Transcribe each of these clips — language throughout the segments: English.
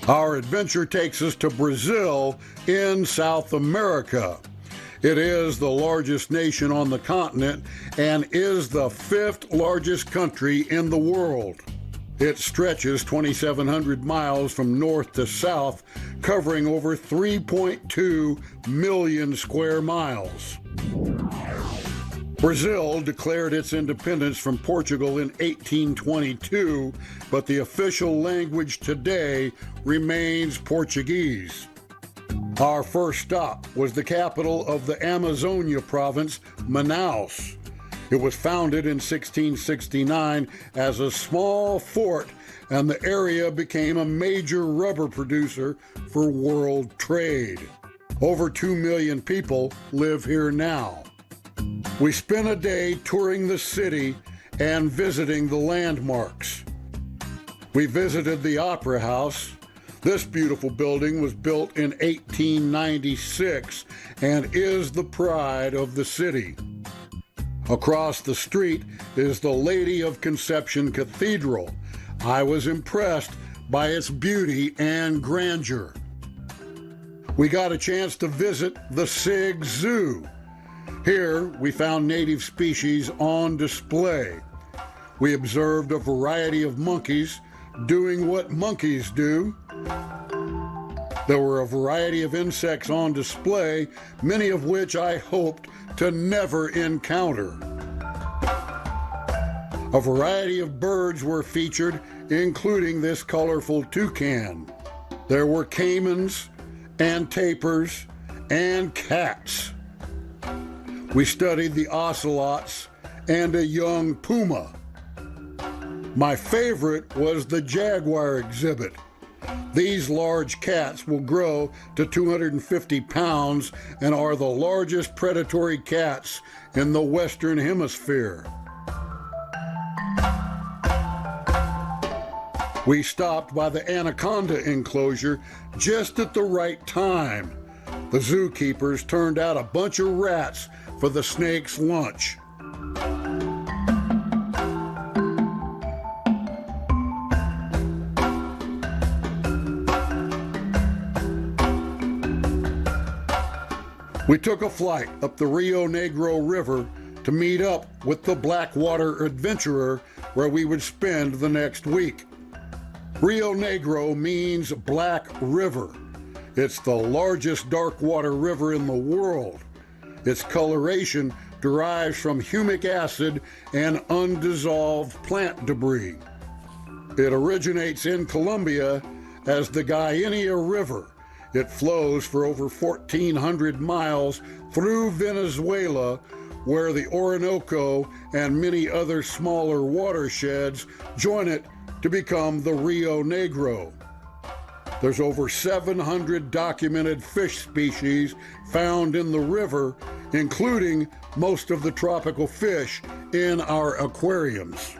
Our adventure takes us to Brazil in South America. It is the largest nation on the continent and is the 5th largest country in the world. It stretches 2,700 miles from north to south, covering over 3.2 million square miles. Brazil declared its independence from Portugal in 1822, but the official language today remains Portuguese. Our first stop was the capital of the Amazonia province, Manaus. It was founded in 1669 as a small fort, and the area became a major rubber producer for world trade. Over 2 million people live here now. We spent a day touring the city and visiting the landmarks. We visited the Opera House. This beautiful building was built in 1896 and is the pride of the city. Across the street is the Lady of Conception Cathedral. I was impressed by its beauty and grandeur. We got a chance to visit the Sig Zoo. Here we found native species on display. We observed a variety of monkeys doing what monkeys do. There were a variety of insects on display, many of which I hoped to never encounter. A variety of birds were featured, including this colorful toucan. There were caimans and tapirs and cats. We studied the ocelots and a young puma. My favorite was the jaguar exhibit. These large cats will grow to 250 pounds and are the largest predatory cats in the Western Hemisphere. We stopped by the anaconda enclosure just at the right time. The zookeepers turned out a bunch of rats for the snake's lunch. We took a flight up the Rio Negro River to meet up with the Blackwater Adventurer, where we would spend the next week. Rio Negro means Black River. It's the largest dark water river in the world. Its coloration derives from humic acid and undissolved plant debris. It originates in Colombia as the Guaiana River. It flows for over 1,400 miles through Venezuela, where the Orinoco and many other smaller watersheds join it to become the Rio Negro. There's over 700 documented fish species found in the river, including most of the tropical fish in our aquariums.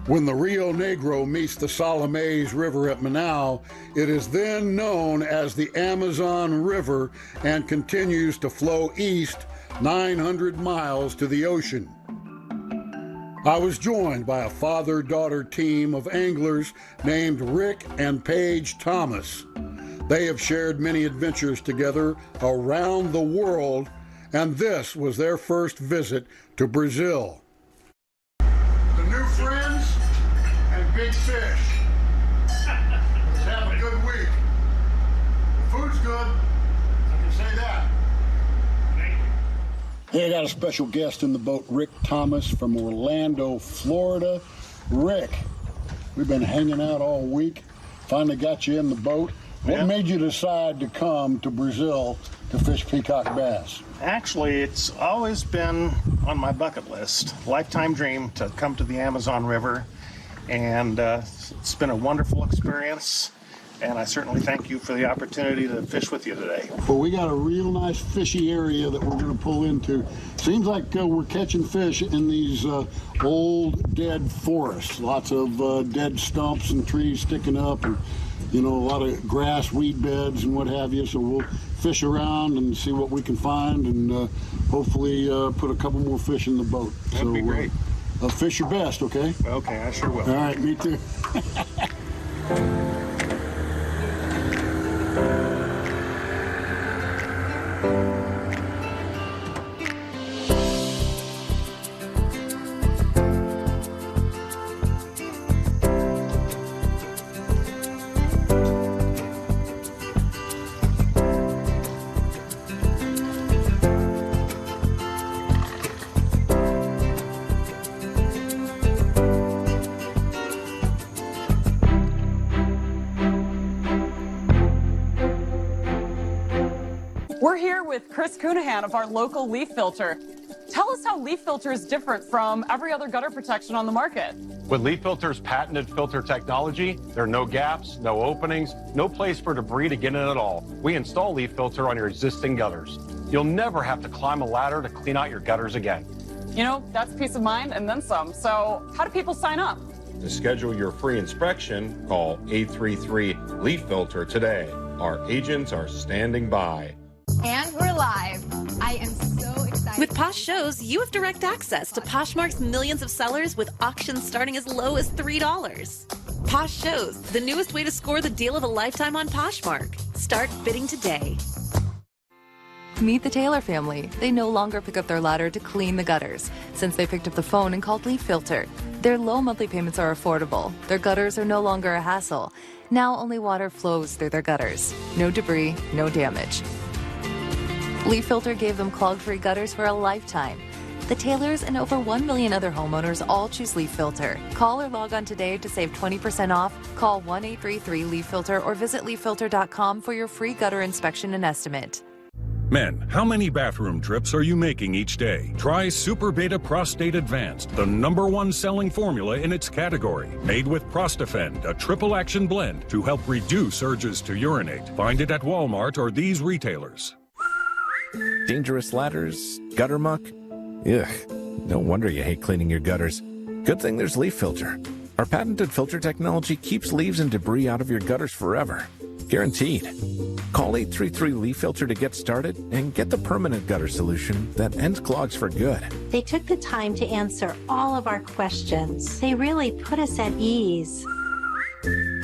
When the Rio Negro meets the Salamays River at Manaus, it is then known as the Amazon River and continues to flow east 900 miles to the ocean. I was joined by a father-daughter team of anglers named Rick and Paige Thomas. They have shared many adventures together around the world, and this was their first visit to Brazil. The new friends and big fish. Let's have a good week. The food's good, I can say that. Hey, I got a special guest in the boat, Rick Thomas from Orlando, Florida. Rick, we've been hanging out all week. Finally got you in the boat. What made you decide to come to Brazil to fish peacock bass? Actually, it's always been on my bucket list. Lifetime dream to come to the Amazon River, and it's been a wonderful experience. And I certainly thank you for the opportunity to fish with you today. Well, we got a real nice fishy area that we're going to pull into. Seems like we're catching fish in these old dead forests. Lots of dead stumps and trees sticking up, and a lot of grass, weed beds, and what have you. So we'll fish around and see what we can find, and hopefully put a couple more fish in the boat. That'd be great. Fish your best, okay? Okay, I sure will. All right, me too. with Chris Cunahan of our local leaf filter. Tell us how leaf filter is different from every other gutter protection on the market. With Leaf Filter's patented filter technology, there are no gaps, no openings, no place for debris to get in at all. We install Leaf Filter on your existing gutters. You'll never have to climb a ladder to clean out your gutters again. You know, that's peace of mind and then some. So how do people sign up? To schedule your free inspection, call 833-LEAF-FILTER today. Our agents are standing by. And we're live. I am so excited. With Posh Shows, you have direct access to Poshmark's millions of sellers with auctions starting as low as $3. Posh Shows, the newest way to score the deal of a lifetime on Poshmark. Start bidding today. Meet the Taylor family. They no longer pick up their ladder to clean the gutters. Since they picked up the phone and called Leaf Filter, their low monthly payments are affordable. Their gutters are no longer a hassle. Now only water flows through their gutters. No debris, no damage. Leaf Filter gave them clog-free gutters for a lifetime. The Taylors and over 1 million other homeowners all choose Leaf Filter. Call or log on today to save 20% off. Call 1-833-LEAF-FILTER or visit leaffilter.com for your free gutter inspection and estimate. Men, how many bathroom trips are you making each day? Try Super Beta Prostate Advanced, the #1 selling formula in its category. Made with Prostafend, a triple action blend to help reduce urges to urinate. Find it at Walmart or these retailers. Dangerous ladders, gutter muck. Ugh, no wonder you hate cleaning your gutters. Good thing there's Leaf Filter. Our patented filter technology keeps leaves and debris out of your gutters forever. Guaranteed. Call 833-LEAF-FILTER to get started and get the permanent gutter solution that ends clogs for good. They took the time to answer all of our questions. They really put us at ease.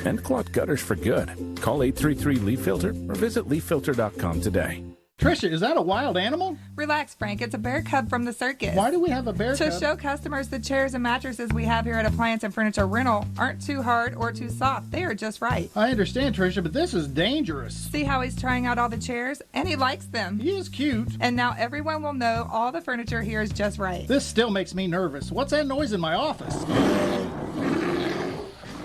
End clogged gutters for good. Call 833-LEAF-FILTER or visit leaffilter.com today. Tricia, is that a wild animal? Relax, Frank. It's a bear cub from the circus. Why do we have a bear cub? To show customers the chairs and mattresses we have here at Appliance and Furniture Rental aren't too hard or too soft. They are just right. I understand, Tricia, but this is dangerous. See how he's trying out all the chairs? And he likes them. He is cute. And now everyone will know all the furniture here is just right. This still makes me nervous. What's that noise in my office?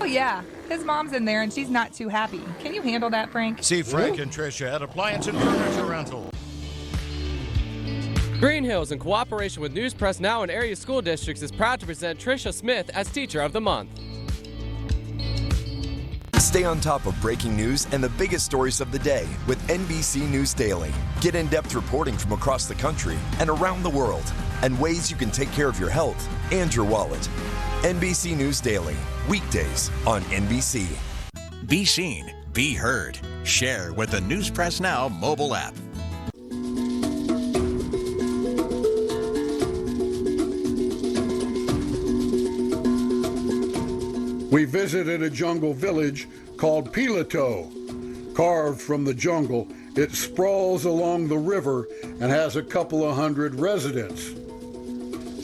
Oh, yeah. His mom's in there and she's not too happy. Can you handle that, Frank? See Frank and Tricia at Appliance and Furniture Rental. Green Hills, in cooperation with News Press Now and area school districts, is proud to present Tricia Smith as Teacher of the Month. Stay on top of breaking news and the biggest stories of the day with NBC News Daily. Get in-depth reporting from across the country and around the world, and ways you can take care of your health and your wallet. NBC News Daily, weekdays on NBC. Be seen, be heard. Share with the News Press Now mobile app. We visited a jungle village called Pilato. Carved from the jungle, it sprawls along the river and has a couple of hundred residents.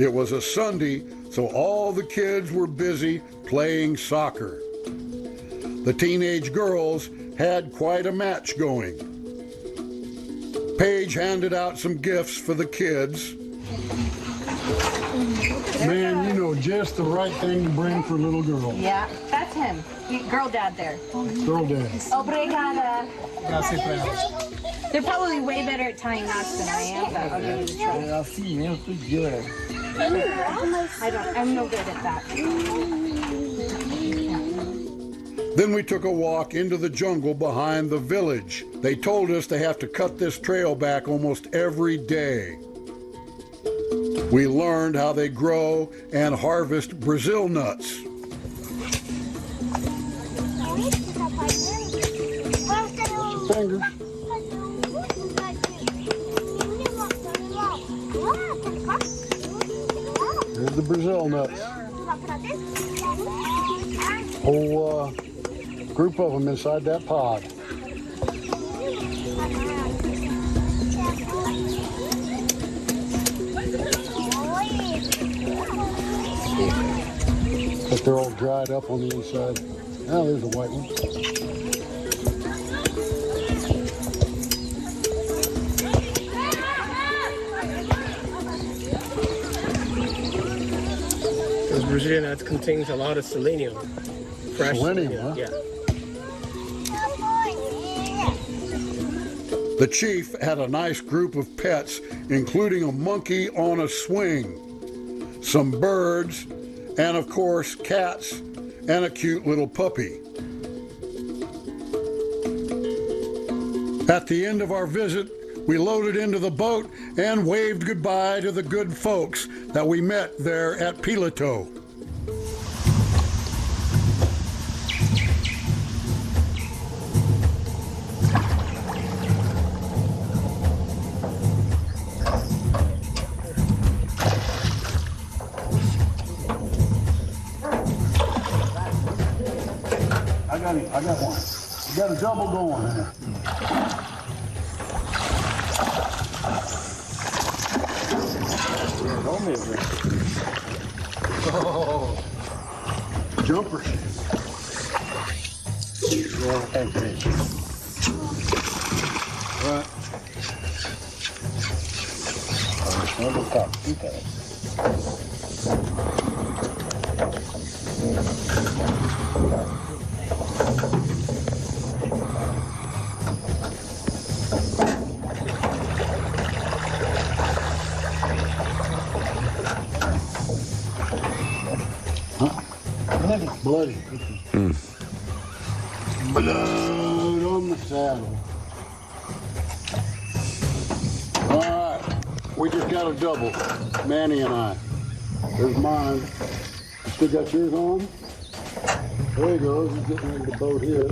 It was a Sunday, so all the kids were busy playing soccer. The teenage girls had quite a match going. Paige handed out some gifts for the kids. Man, you know just the right thing to bring for a little girl. Yeah, that's him. Girl dad there. Girl dad. Obrigada. They're probably way better at tying knots than I am, but I'll give it a try. I'll see you. It's good. I'm no good at that. Then we took a walk into the jungle behind the village. They told us they have to cut this trail back almost every day. We learned how they grow and harvest Brazil nuts. Fingers. Here's the Brazil nuts. Whole group of them inside that pod. But they're all dried up on the inside. Now there's a white one. Those Brazilian nuts contains a lot of selenium. Fresh selenium, huh? Yeah. The chief had a nice group of pets, including a monkey on a swing, some birds, and of course cats and a cute little puppy. At the end of our visit, we loaded into the boat and waved goodbye to the good folks that we met there at Piloto. I got one. You got a double going here. Oh, jumper. Right. Bloody. Blood on the saddle. All right, we just got a double, Manny and I. There's mine. You still got yours on? There he goes. He's getting into the boat here.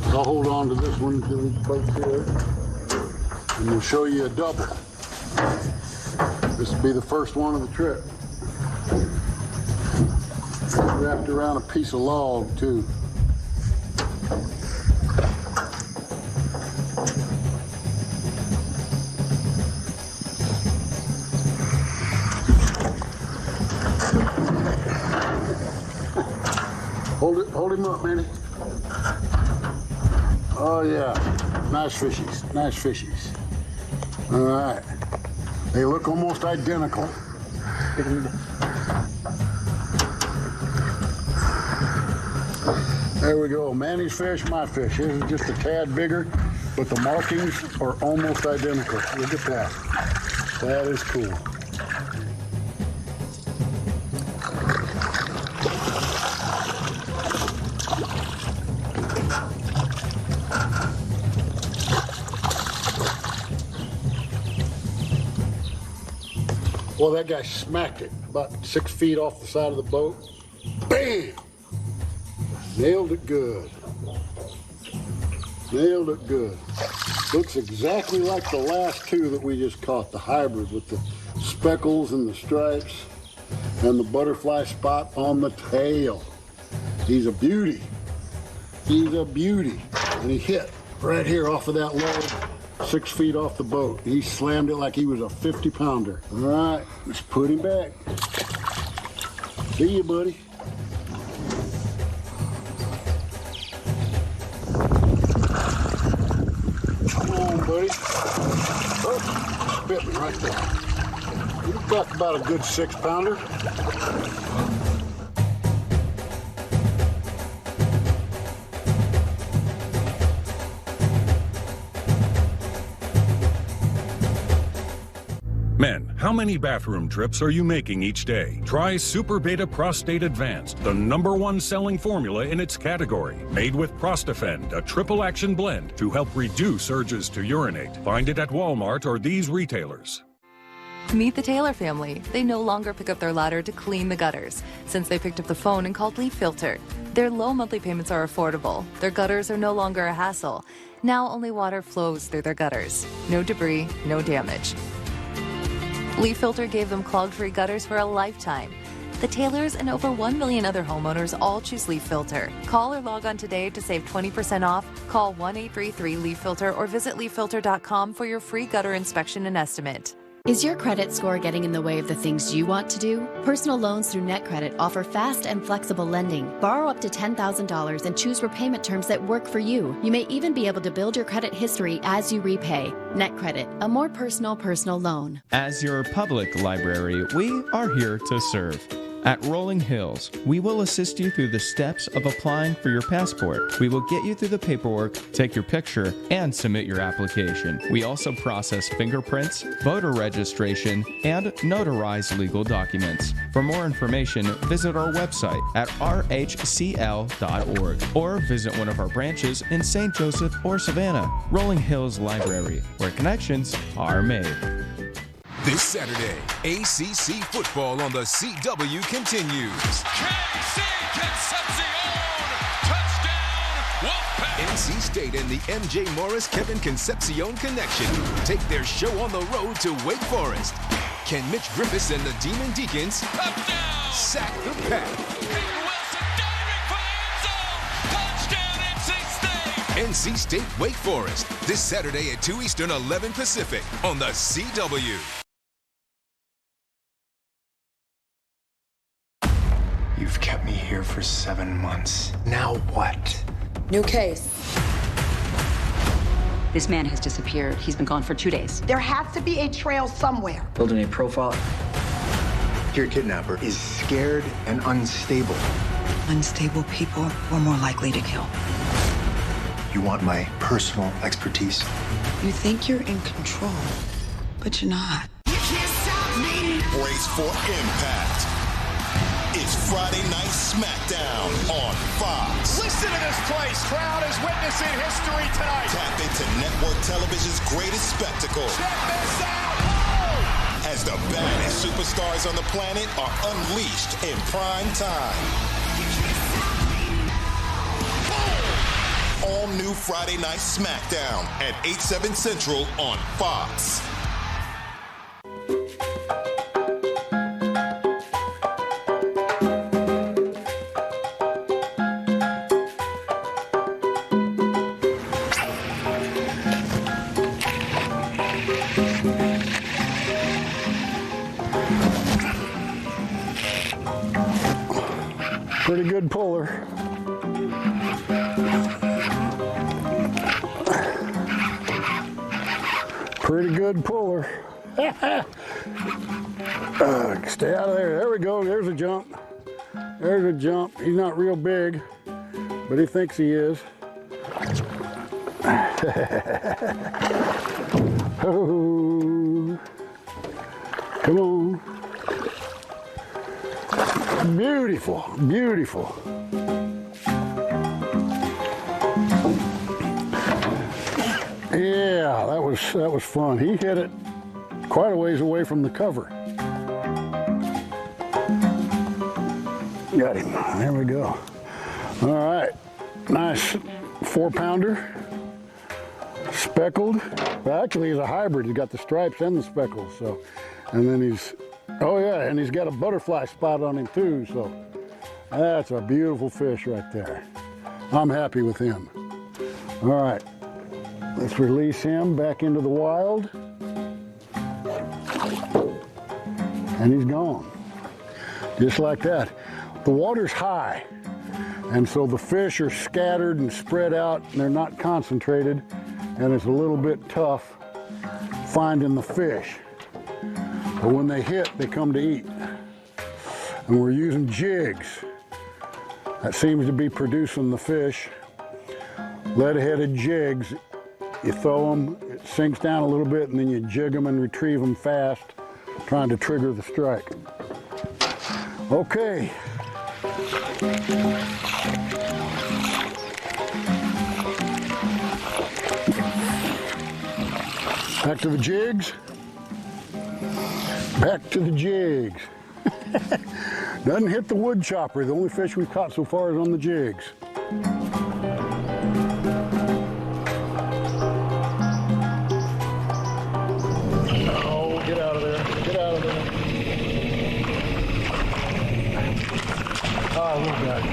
I'll hold on to this one until he boat's here. And we'll show you a double. This will be the first one of the trip. Wrapped around a piece of log, too. Hold him up, Manny. Oh, yeah. Nice fishies. Nice fishies. All right. They look almost identical. There we go. Manny's fish, my fish. His is just a tad bigger, but the markings are almost identical. Look at that. That is cool. Well, that guy smacked it about 6 feet off the side of the boat. Bam! Nailed it good. Nailed it good. Looks exactly like the last two that we just caught, the hybrid with the speckles and the stripes and the butterfly spot on the tail. He's a beauty. He's a beauty. And he hit right here off of that log, 6 feet off the boat. He slammed it like he was a 50-pounder. All right, let's put him back. See you, buddy. Come on, buddy. Oh, bit me right there. You've got about a good 6-pounder. Men, how many bathroom trips are you making each day? Try Super Beta Prostate Advanced, the #1 selling formula in its category. Made with Prostafend, a triple action blend to help reduce urges to urinate. Find it at Walmart or these retailers. Meet the Taylor family. They no longer pick up their ladder to clean the gutters, since they picked up the phone and called Leaf Filter. Their low monthly payments are affordable. Their gutters are no longer a hassle. Now only water flows through their gutters. No debris, no damage. Leaf Filter gave them clog-free gutters for a lifetime. The Taylors and over 1 million other homeowners all choose Leaf Filter. Call or log on today to save 20% off. Call 1-833-LEAF-FILTER or visit leaffilter.com for your free gutter inspection and estimate. Is your credit score getting in the way of the things you want to do? Personal loans through NetCredit offer fast and flexible lending. Borrow up to $10,000 and choose repayment terms that work for you. You may even be able to build your credit history as you repay. NetCredit, a more personal loan. As your public library, we are here to serve. At Rolling Hills, we will assist you through the steps of applying for your passport. We will get you through the paperwork, take your picture, and submit your application. We also process fingerprints, voter registration, and notarize legal documents. For more information, visit our website at rhcl.org or visit one of our branches in St. Joseph or Savannah. Rolling Hills Library, where connections are made. This Saturday, ACC football on the CW continues. KC Concepcion, touchdown, Wolfpack! NC State and the MJ Morris-Kevin Concepcion connection take their show on the road to Wake Forest. Can Mitch Griffiths and the Demon Deacons sack the pack? NC State Wake Forest, this Saturday at 2 Eastern, 11 Pacific on the CW. You've kept me here for 7 months. Now what? New case. This man has disappeared. He's been gone for 2 days. There has to be a trail somewhere. Building a profile. Your kidnapper is scared and unstable. Unstable people were more likely to kill. You want my personal expertise? You think you're in control, but you're not. Brace for impact. It's Friday Night SmackDown on Fox. Listen to this place. Crowd is witnessing history tonight. Tap into network television's greatest spectacle. Check this out. Oh! As the baddest superstars on the planet are unleashed in prime time. All new Friday Night SmackDown at 8/7 Central on Fox. Pretty good puller. Pretty good puller. Stay out of there. There we go. There's a jump. There's a jump. He's not real big, but he thinks he is. Oh. Come on. Beautiful, beautiful. Yeah, that was fun. He hit it quite a ways away from the cover. Got him. There we go. All right, nice 4-pounder, speckled. Well, actually, he's a hybrid. He's got the stripes and the speckles. So, and then he's, oh yeah, and he's got a butterfly spot on him too. So, that's a beautiful fish right there. I'm happy with him. All right. Let's release him back into the wild. And he's gone. Just like that. The water's high, and so the fish are scattered and spread out, and they're not concentrated, and it's a little bit tough finding the fish. But when they hit, they come to eat. And we're using jigs. That seems to be producing the fish. Lead-headed jigs. You throw them, it sinks down a little bit, and then you jig them and retrieve them fast, trying to trigger the strike. Okay. Back to the jigs. Back to the jigs. Doesn't hit the wood chopper. The only fish we've caught so far is on the jigs. Get out of there. Get out of there. Oh, look at that.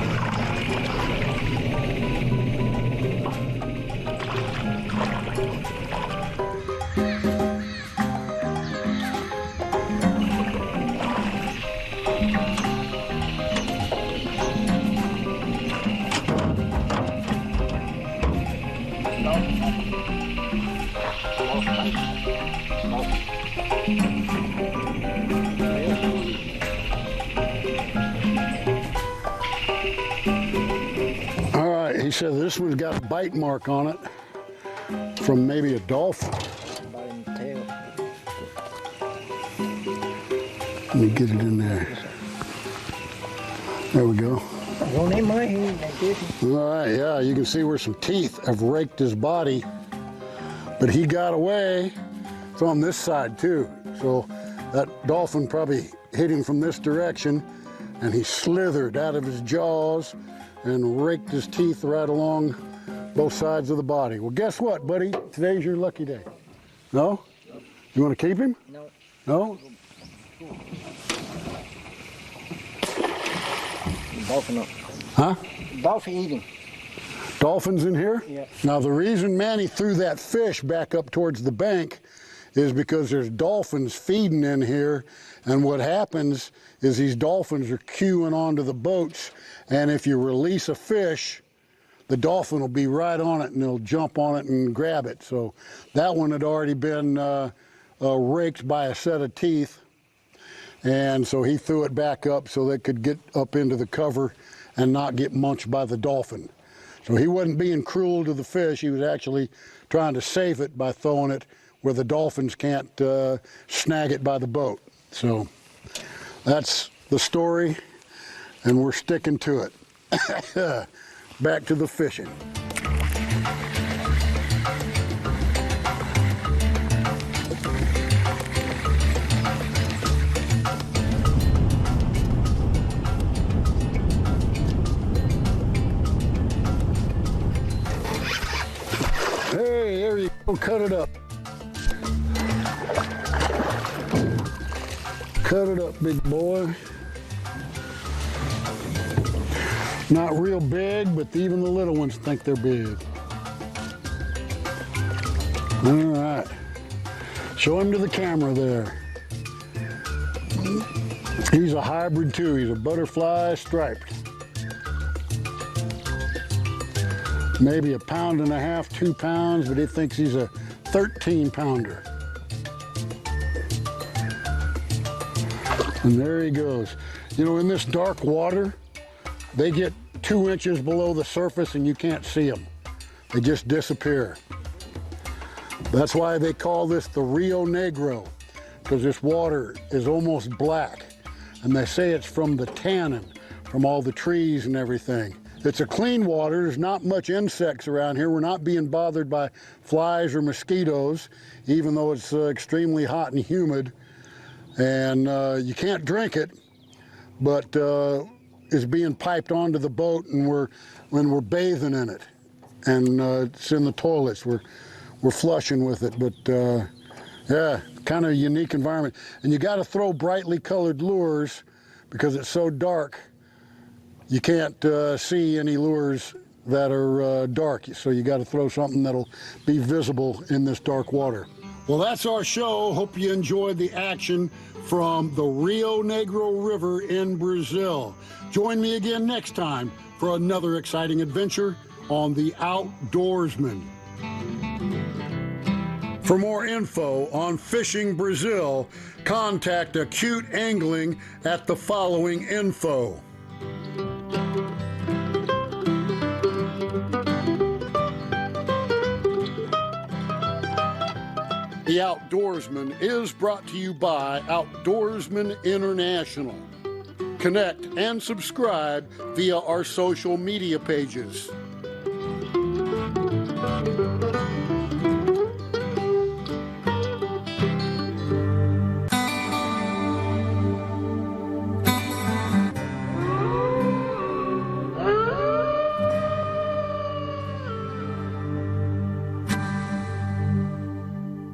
He said this one's got a bite mark on it from maybe a dolphin. Let me get it in there. There we go. All right, yeah, you can see where some teeth have raked his body, but he got away. It's on this side too, so that dolphin probably hit him from this direction, and he slithered out of his jaws and raked his teeth right along both sides of the body. Well, guess what, buddy? Today's your lucky day. No? You want to keep him? No. No? Dolphin. Huh? Dolphin eating. Dolphins in here? Yeah. Now, the reason Manny threw that fish back up towards the bank is because there's dolphins feeding in here, and what happens is these dolphins are queuing onto the boats, and if you release a fish, the dolphin will be right on it and they'll jump on it and grab it. So that one had already been raked by a set of teeth, and so he threw it back up so they could get up into the cover and not get munched by the dolphin. So he wasn't being cruel to the fish, he was actually trying to save it by throwing it where the dolphins can't snag it by the boat. So that's the story, and we're sticking to it. Back to the fishing. Hey, there you go, cut it up. Cut it up, big boy. Not real big, but even the little ones think they're big. All right. Show him to the camera there. He's a hybrid too. He's a butterfly striped. Maybe 1.5 pounds, 2 pounds, but he thinks he's a 13-pounder. And there he goes. You know, in this dark water, they get 2 inches below the surface and you can't see them. They just disappear. That's why they call this the Rio Negro, because this water is almost black. And they say it's from the tannin, from all the trees and everything. It's a clean water. There's not much insects around here. We're not being bothered by flies or mosquitoes, even though it's extremely hot and humid. And you can't drink it, but it's being piped onto the boat, and when we're bathing in it, and it's in the toilets. We're flushing with it, but yeah, kind of a unique environment. And you got to throw brightly colored lures because it's so dark. You can't see any lures that are dark, so you got to throw something that'll be visible in this dark water. Well, that's our show. Hope you enjoyed the action from the Rio Negro River in Brazil. Join me again next time for another exciting adventure on the Outdoorsman. For more info on fishing Brazil, contact Acute Angling at the following info. The Outdoorsman is brought to you by Outdoorsman International. Connect and subscribe via our social media pages.